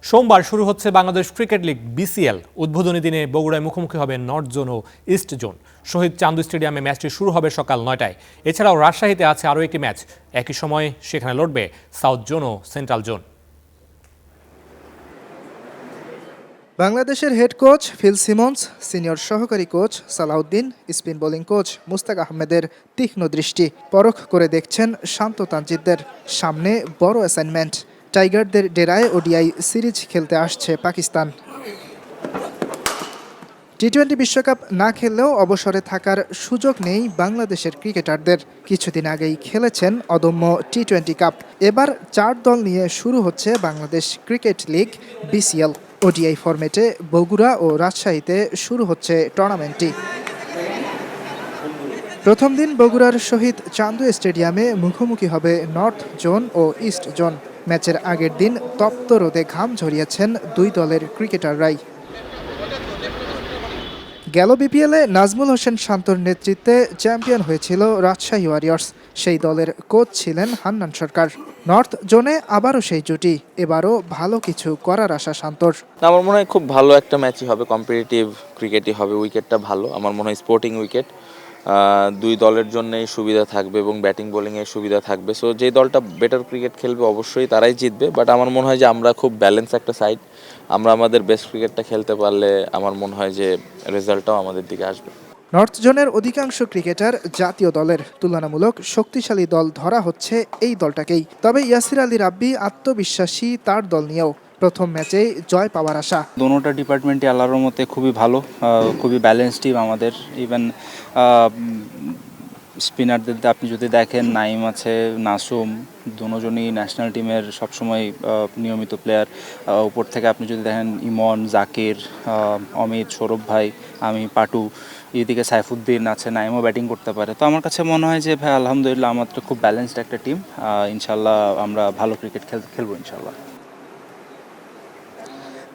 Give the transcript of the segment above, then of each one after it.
সোমবার শুরু হচ্ছে বাংলাদেশ ক্রিকেট লিগ বিসিএল। উদ্বোধনী দিনে বগুড়ায় মুখোমুখি হবে নর্থ জোন ও ইস্ট জোন। শহীদ চান্দু স্টেডিয়ামে ম্যাচটি শুরু হবে সকাল ৯টায়। এছাড়াও রাজশাহীতে আছে আরও একটি ম্যাচ। একই সময়ে সেখানে লড়বে সাউথ জোন ও সেন্ট্রাল জোন। বাংলাদেশের head coach Phil Simmons, senior সহকারী coach Salahuddin, spin bowling coach Mushtaq আহমেদের তীক্ষ্ণ দৃষ্টি পরখ করে দেখছেন শান্ত তানজিদদের। সামনে বড় অ্যাসাইনমেন্ট, টাইগারদের ডেরায় ওডিআই সিরিজ খেলতে আসছে পাকিস্তান। টি-20 বিশ্বকাপ না খেললেও অবসরে থাকার সুযোগ নেই বাংলাদেশের ক্রিকেটারদের। কিছুদিন আগেই খেলেছেন অদম্য টি-20 কাপ। এবার 4 দল নিয়ে শুরু হচ্ছে Bangladesh cricket league BCL. ODI ফরম্যাটে বগুড়া ও রাজশাহীতে শুরু হচ্ছে টুর্নামেন্টটি। প্রথম দিন বগুড়ার শহীদ চান্দু স্টেডিয়ামে মুখোমুখি হবে নর্থ জোন ও ইস্ট জোন। ম্যাচের আগের দিন তপ্ত রোদে ঘাম ঝরিয়েছেন দুই দলের ক্রিকেটাররাই। গেল বিপিএলে নাজমুল হোসেন শান্তর নেতৃত্বে চ্যাম্পিয়ন হয়েছিল রাজশাহী ওয়ারিয়র্স। সেই দলের কোচ ছিলেন হান্নান সরকার। নর্থ জোনে আবারও সেই জুটি, এবারও ভালো কিছু করার আশা শান্তর। আমার মনে হয় খুব ভালো একটা ম্যাচই হবে, কম্পিটিটিভ ক্রিকেটই হবে। উইকেটটা ভালো, আমার মনে হয় স্পোর্টিং উইকেট। দুই দলের জন্যই সুবিধা থাকবে এবং ব্যাটিং বোলিংয়ের সুবিধা থাকবে। সো যে দলটা বেটার ক্রিকেট খেলবে অবশ্যই তারাই জিতবে। বাট আমার মনে হয় যে আমরা খুব ব্যালেন্স একটা সাইড, আমরা আমাদের বেস্ট ক্রিকেটটা খেলতে পারলে আমার মনে হয় যে রেজাল্টটাও আমাদের দিকে আসবে। নর্থ জোনের অধিকাংশ ক্রিকেটার জাতীয় দলের, তুলনামূলক শক্তিশালী দল ধরা হচ্ছে এই দলটাকেই। তবে ইয়াসির আলী রাব্বি আত্মবিশ্বাসী তার দল নিয়েও। প্রথম ম্যাচেই জয় পাওয়ার আশা। দোনোটা ডিপার্টমেন্টই আল্লাহর মতে খুবই ভালো, খুবই ব্যালেন্স টিম আমাদের। ইভেন স্পিনারদের আপনি যদি দেখেন, নাইম আছে, নাসুম, দুজনই ন্যাশনাল টিমের সবসময় নিয়মিত প্লেয়ার। উপর থেকে আপনি যদি দেখেন ইমন, জাকির, অমিত, সৌরভ ভাই, আমি, পাটু, এদিকে সাইফুদ্দিন আছে, নাইমও ব্যাটিং করতে পারে। তো আমার কাছে মনে হয় যে ভাই আলহামদুলিল্লাহ আমাদের খুব ব্যালেন্সড একটা টিম। ইনশাল্লাহ আমরা ভালো ক্রিকেট খেলবো ইনশাল্লাহ।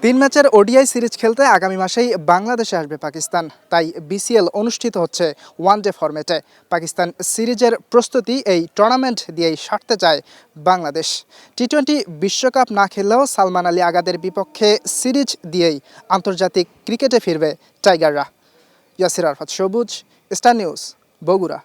3 ম্যাচের ওডিআই সিরিজ খেলতে আগামী মাসেই বাংলাদেশে আসবে পাকিস্তান। তাই বিসিএল অনুষ্ঠিত হচ্ছে ওয়ানডে ফরম্যাটে। পাকিস্তান সিরিজের প্রস্তুতি এই টুর্নামেন্ট দিয়েই সারতে চায় বাংলাদেশ। টি-20 বিশ্বকাপ না খেললেও সালমান আলী আগাদের বিপক্ষে সিরিজ দিয়েই আন্তর্জাতিক ক্রিকেটে ফিরবে টাইগাররা। ইয়াসির আরফাত সবুজ, স্টার নিউজ, বগুড়া।